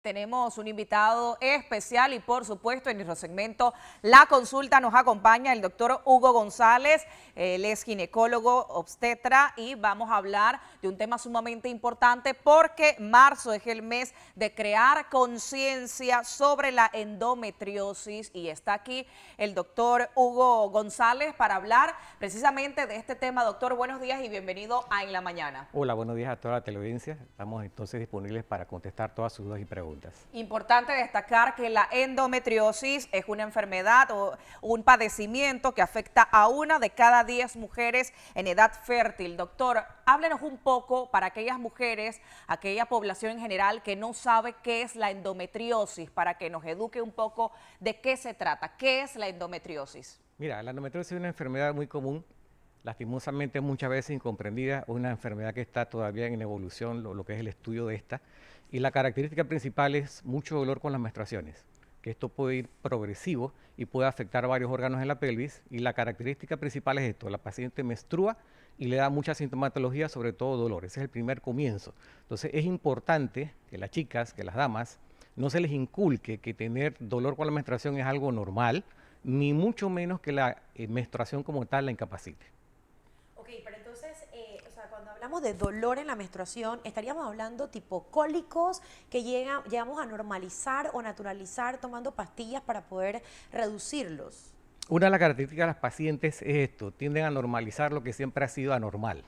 Tenemos un invitado especial y por supuesto en nuestro segmento La Consulta nos acompaña el doctor Hugo González. Él es ginecólogo obstetra y vamos a hablar de un tema sumamente importante porque marzo es el mes de crear conciencia sobre la endometriosis y está aquí el doctor Hugo González para hablar precisamente de este tema. Doctor, buenos días y bienvenido a En la Mañana. Hola, buenos días a toda la teleaudiencia. Estamos entonces disponibles para contestar todas sus dudas y preguntas. Importante destacar que la endometriosis es una enfermedad o un padecimiento que afecta a 1 de cada 10 mujeres en edad fértil. Doctor, háblenos un poco para aquellas mujeres, aquella población en general que no sabe qué es la endometriosis, para que nos eduque un poco de qué se trata. ¿Qué es la endometriosis? Mira, la endometriosis es una enfermedad muy común, lastimosamente muchas veces incomprendida, una enfermedad que está todavía en evolución, lo que es el estudio de esta. Y la característica principal es mucho dolor con las menstruaciones, que esto puede ir progresivo y puede afectar varios órganos en la pelvis. Y la característica principal es esto: la paciente menstrua y le da mucha sintomatología, sobre todo dolor. Ese es el primer comienzo. Entonces es importante que las chicas, que las damas, no se les inculque que tener dolor con la menstruación es algo normal, ni mucho menos que la menstruación como tal la incapacite. Ok, pero entonces, cuando hablamos de dolor en la menstruación, estaríamos hablando tipo cólicos que llegamos a normalizar o naturalizar tomando pastillas para poder reducirlos. Una de las características de las pacientes es esto: tienden a normalizar lo que siempre ha sido anormal.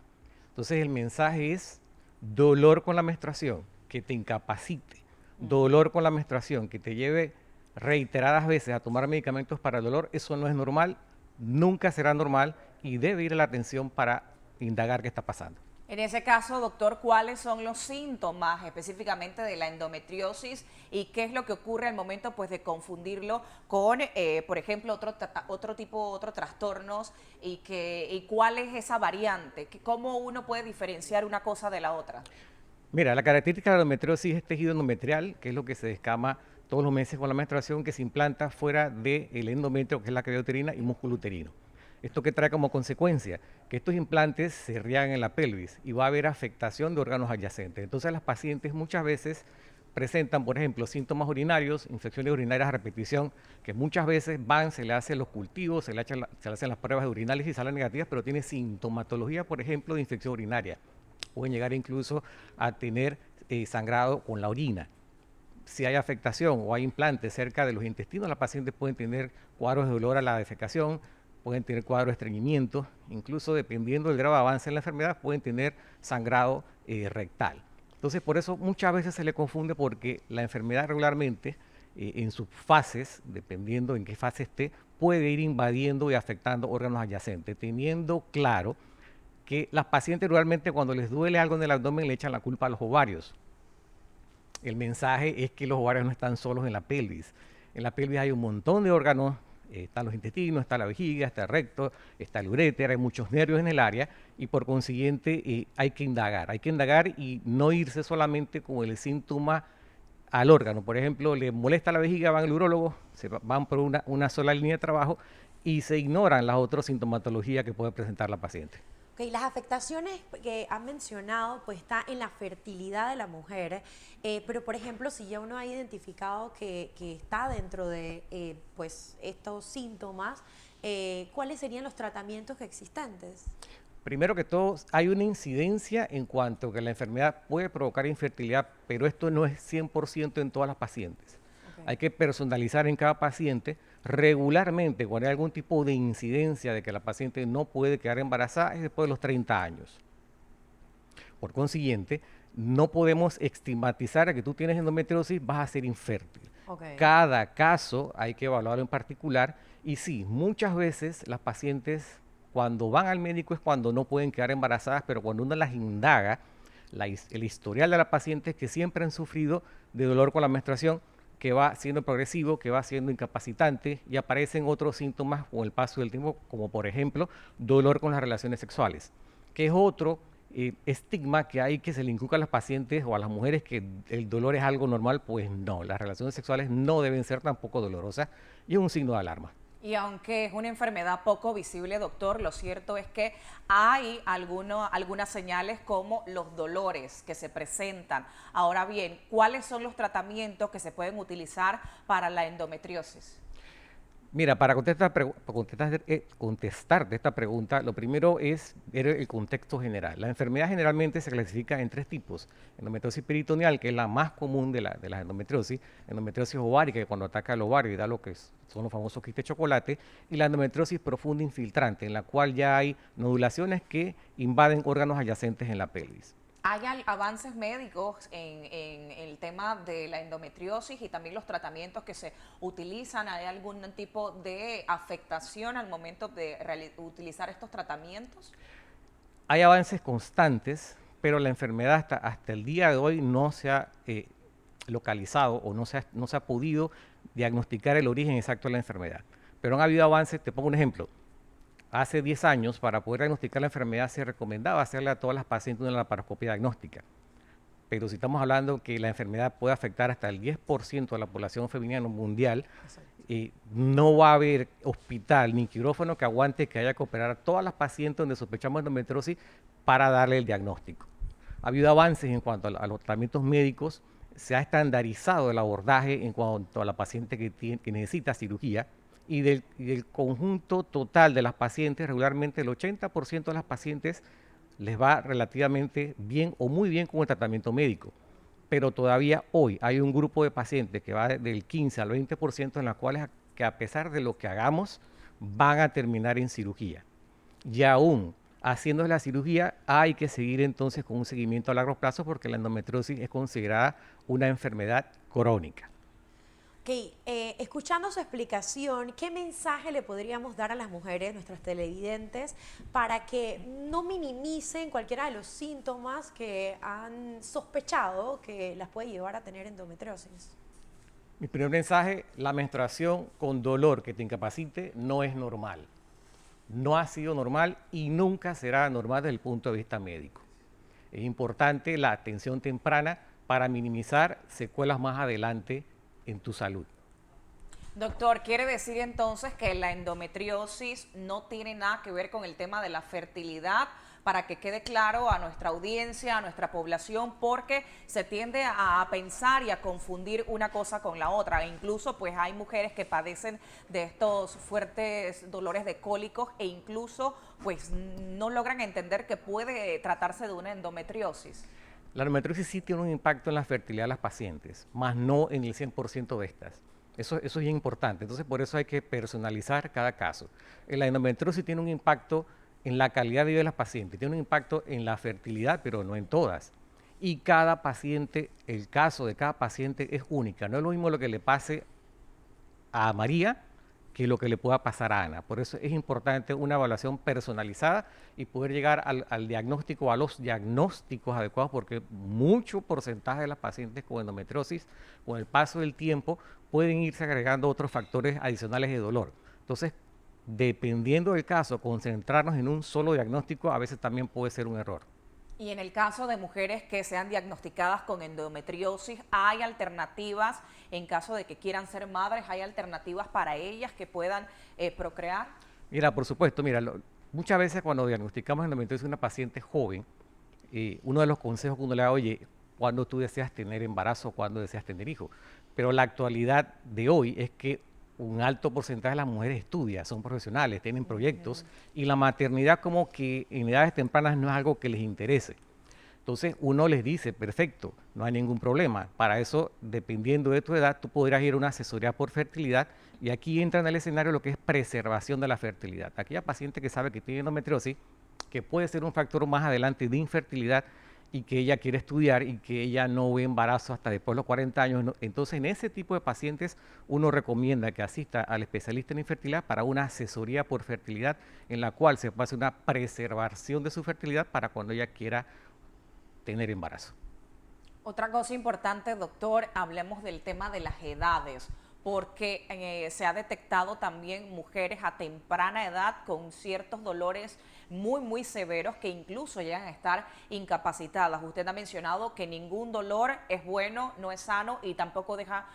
Entonces el mensaje es dolor con la menstruación, que te incapacite, dolor con la menstruación, que te lleve reiteradas veces a tomar medicamentos para el dolor. Eso no es normal, nunca será normal y debe ir a la atención para indagar qué está pasando. En ese caso, doctor, ¿cuáles son los síntomas específicamente de la endometriosis y qué es lo que ocurre al momento pues, de confundirlo con, por ejemplo, otros trastornos y cuál es esa variante? ¿Cómo uno puede diferenciar una cosa de la otra? Mira, la característica de la endometriosis es tejido endometrial, que es lo que se descama todos los meses con la menstruación, que se implanta fuera del endometrio, que es la cavidad uterina, y músculo uterino. ¿Esto qué trae como consecuencia? Que estos implantes se riegan en la pelvis y va a haber afectación de órganos adyacentes. Entonces las pacientes muchas veces presentan, por ejemplo, síntomas urinarios, infecciones urinarias a repetición, que muchas veces se le hacen los cultivos, se le hacen las pruebas de urinales y salen negativas, pero tiene sintomatología, por ejemplo, de infección urinaria. Pueden llegar incluso a tener sangrado con la orina. Si hay afectación o hay implantes cerca de los intestinos, las pacientes pueden tener cuadros de dolor a la defecación, pueden tener cuadros de estreñimiento, incluso dependiendo del grado de avance en la enfermedad, pueden tener sangrado rectal. Entonces, por eso muchas veces se le confunde, porque la enfermedad regularmente, en sus fases, dependiendo en qué fase esté, puede ir invadiendo y afectando órganos adyacentes, teniendo claro que las pacientes realmente cuando les duele algo en el abdomen le echan la culpa a los ovarios. El mensaje es que los ovarios no están solos en la pelvis. En la pelvis hay un montón de órganos, están los intestinos, está la vejiga, está el recto, está el uréter, hay muchos nervios en el área y por consiguiente hay que indagar y no irse solamente con el síntoma al órgano. Por ejemplo, le molesta la vejiga, van al urólogo, van por una sola línea de trabajo y se ignoran las otras sintomatologías que puede presentar la paciente. Ok, las afectaciones que han mencionado pues está en la fertilidad de la mujer, pero por ejemplo si ya uno ha identificado que está dentro de pues estos síntomas, ¿cuáles serían los tratamientos existentes? Primero que todo, hay una incidencia en cuanto a que la enfermedad puede provocar infertilidad, pero esto no es 100% en todas las pacientes. Okay. Hay que personalizar en cada paciente. Regularmente, cuando hay algún tipo de incidencia de que la paciente no puede quedar embarazada, es después de los 30 años. Por consiguiente, no podemos estigmatizar a que tú tienes endometriosis, vas a ser infértil. Okay. Cada caso hay que evaluarlo en particular y sí, muchas veces las pacientes cuando van al médico es cuando no pueden quedar embarazadas, pero cuando uno las indaga, el historial de las pacientes que siempre han sufrido de dolor con la menstruación, que va siendo progresivo, que va siendo incapacitante y aparecen otros síntomas con el paso del tiempo, como por ejemplo dolor con las relaciones sexuales, que es otro estigma que hay, que se le inculca a las pacientes o a las mujeres que el dolor es algo normal. Pues no, las relaciones sexuales no deben ser tampoco dolorosas y es un signo de alarma. Y aunque es una enfermedad poco visible, doctor, lo cierto es que hay algunas señales como los dolores que se presentan. Ahora bien, ¿cuáles son los tratamientos que se pueden utilizar para la endometriosis? Mira, para contestarte esta pregunta, lo primero es ver el contexto general. La enfermedad generalmente se clasifica en tres tipos. Endometriosis peritoneal, que es la más común de las endometriosis ovárica, que cuando ataca el ovario y da lo que son los famosos quistes de chocolate, y la endometriosis profunda infiltrante, en la cual ya hay nodulaciones que invaden órganos adyacentes en la pelvis. ¿Hay avances médicos en el tema de la endometriosis y también los tratamientos que se utilizan? ¿Hay algún tipo de afectación al momento de utilizar estos tratamientos? Hay avances constantes, pero la enfermedad hasta el día de hoy no se ha localizado o no se ha podido diagnosticar el origen exacto de la enfermedad. Pero han habido avances, te pongo un ejemplo. Hace 10 años, para poder diagnosticar la enfermedad, se recomendaba hacerle a todas las pacientes una laparoscopia diagnóstica. Pero si estamos hablando que la enfermedad puede afectar hasta el 10% de la población femenina mundial, no va a haber hospital ni quirófano que aguante que haya que operar a todas las pacientes donde sospechamos endometriosis para darle el diagnóstico. Ha habido avances en cuanto a los tratamientos médicos, se ha estandarizado el abordaje en cuanto a la paciente que necesita cirugía, y del conjunto total de las pacientes, regularmente el 80% de las pacientes les va relativamente bien o muy bien con el tratamiento médico. Pero todavía hoy hay un grupo de pacientes que va del 15 al 20% en las cuales, que a pesar de lo que hagamos, van a terminar en cirugía. Y aún haciendo la cirugía, hay que seguir entonces con un seguimiento a largo plazo porque la endometriosis es considerada una enfermedad crónica. Ok, escuchando su explicación, ¿qué mensaje le podríamos dar a las mujeres, nuestras televidentes, para que no minimicen cualquiera de los síntomas que han sospechado que las puede llevar a tener endometriosis? Mi primer mensaje, la menstruación con dolor que te incapacite no es normal. No ha sido normal y nunca será normal desde el punto de vista médico. Es importante la atención temprana para minimizar secuelas más adelante en tu salud. Doctor, ¿quiere decir entonces que la endometriosis no tiene nada que ver con el tema de la fertilidad? Para que quede claro a nuestra audiencia, a nuestra población, porque se tiende a pensar y a confundir una cosa con la otra. E incluso pues hay mujeres que padecen de estos fuertes dolores de cólicos e incluso pues no logran entender que puede tratarse de una endometriosis. La endometriosis sí tiene un impacto en la fertilidad de las pacientes, más no en el 100% de estas. Eso es bien importante. Entonces, por eso hay que personalizar cada caso. La endometriosis tiene un impacto en la calidad de vida de las pacientes, tiene un impacto en la fertilidad, pero no en todas. Y cada paciente, el caso de cada paciente es única. No es lo mismo lo que le pase a María que lo que le pueda pasar a Ana. Por eso es importante una evaluación personalizada y poder llegar al diagnóstico, a los diagnósticos adecuados, porque mucho porcentaje de las pacientes con endometriosis, con el paso del tiempo, pueden irse agregando otros factores adicionales de dolor. Entonces, dependiendo del caso, concentrarnos en un solo diagnóstico a veces también puede ser un error. Y en el caso de mujeres que sean diagnosticadas con endometriosis, ¿hay alternativas en caso de que quieran ser madres? ¿Hay alternativas para ellas que puedan procrear? Mira, por supuesto, mira, muchas veces cuando diagnosticamos endometriosis en una paciente joven, uno de los consejos que uno le da, oye, ¿cuándo tú deseas tener embarazo? ¿Cuándo deseas tener hijos? Pero la actualidad de hoy es que un alto porcentaje de las mujeres estudia, son profesionales, tienen proyectos, y la maternidad como que en edades tempranas no es algo que les interese. Entonces uno les dice, perfecto, no hay ningún problema. Para eso, dependiendo de tu edad, tú podrás ir a una asesoría por fertilidad y aquí entra en el escenario lo que es preservación de la fertilidad. Aquella paciente que sabe que tiene endometriosis, que puede ser un factor más adelante de infertilidad y que ella quiere estudiar y que ella no ve embarazo hasta después de los 40 años. Entonces, en ese tipo de pacientes, uno recomienda que asista al especialista en infertilidad para una asesoría por fertilidad en la cual se pase una preservación de su fertilidad para cuando ella quiera tener embarazo. Otra cosa importante, doctor, hablemos del tema de las edades. porque se ha detectado también mujeres a temprana edad con ciertos dolores muy severos que incluso llegan a estar incapacitadas. Usted ha mencionado que ningún dolor es bueno, no es sano y tampoco deja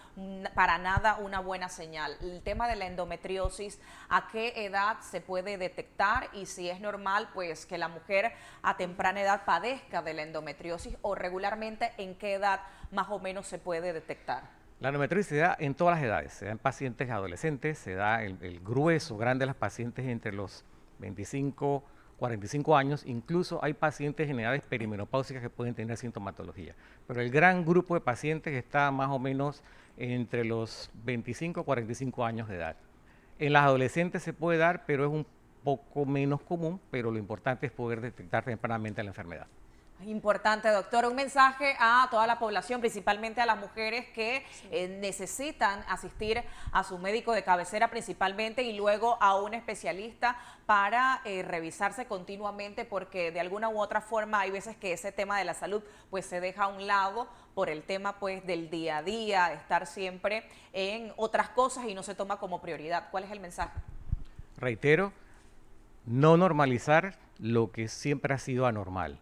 para nada una buena señal. El tema de la endometriosis, ¿a qué edad se puede detectar? Y si es normal, pues que la mujer a temprana edad padezca de la endometriosis, o regularmente en qué edad más o menos se puede detectar. La endometriosis se da en todas las edades, se da en pacientes adolescentes, se da el grueso grande de las pacientes entre los 25, 45 años, incluso hay pacientes en edades perimenopáusicas que pueden tener sintomatología, pero el gran grupo de pacientes está más o menos entre los 25 y 45 años de edad. En las adolescentes se puede dar, pero es un poco menos común, pero lo importante es poder detectar tempranamente la enfermedad. Importante, doctor. Un mensaje a toda la población, principalmente a las mujeres que necesitan asistir a su médico de cabecera principalmente y luego a un especialista para revisarse continuamente, porque de alguna u otra forma hay veces que ese tema de la salud pues se deja a un lado por el tema pues del día a día, estar siempre en otras cosas y no se toma como prioridad. ¿Cuál es el mensaje? Reitero, no normalizar lo que siempre ha sido anormal.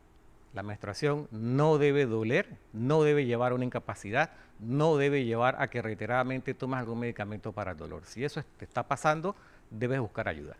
La menstruación no debe doler, no debe llevar a una incapacidad, no debe llevar a que reiteradamente tomes algún medicamento para el dolor. Si eso te está pasando, debes buscar ayuda.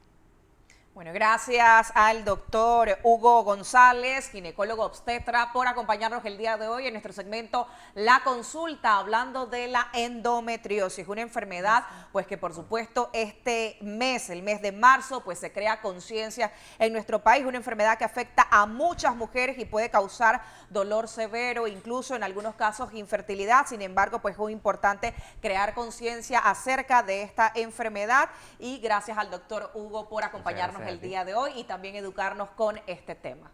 Bueno, gracias al doctor Hugo González, ginecólogo obstetra, por acompañarnos el día de hoy en nuestro segmento La Consulta, hablando de la endometriosis, una enfermedad pues que por supuesto este mes, el mes de marzo, pues se crea conciencia en nuestro país, una enfermedad que afecta a muchas mujeres y puede causar dolor severo, incluso en algunos casos infertilidad. Sin embargo, pues es muy importante crear conciencia acerca de esta enfermedad y gracias al doctor Hugo por acompañarnos el día de hoy y también educarnos con este tema.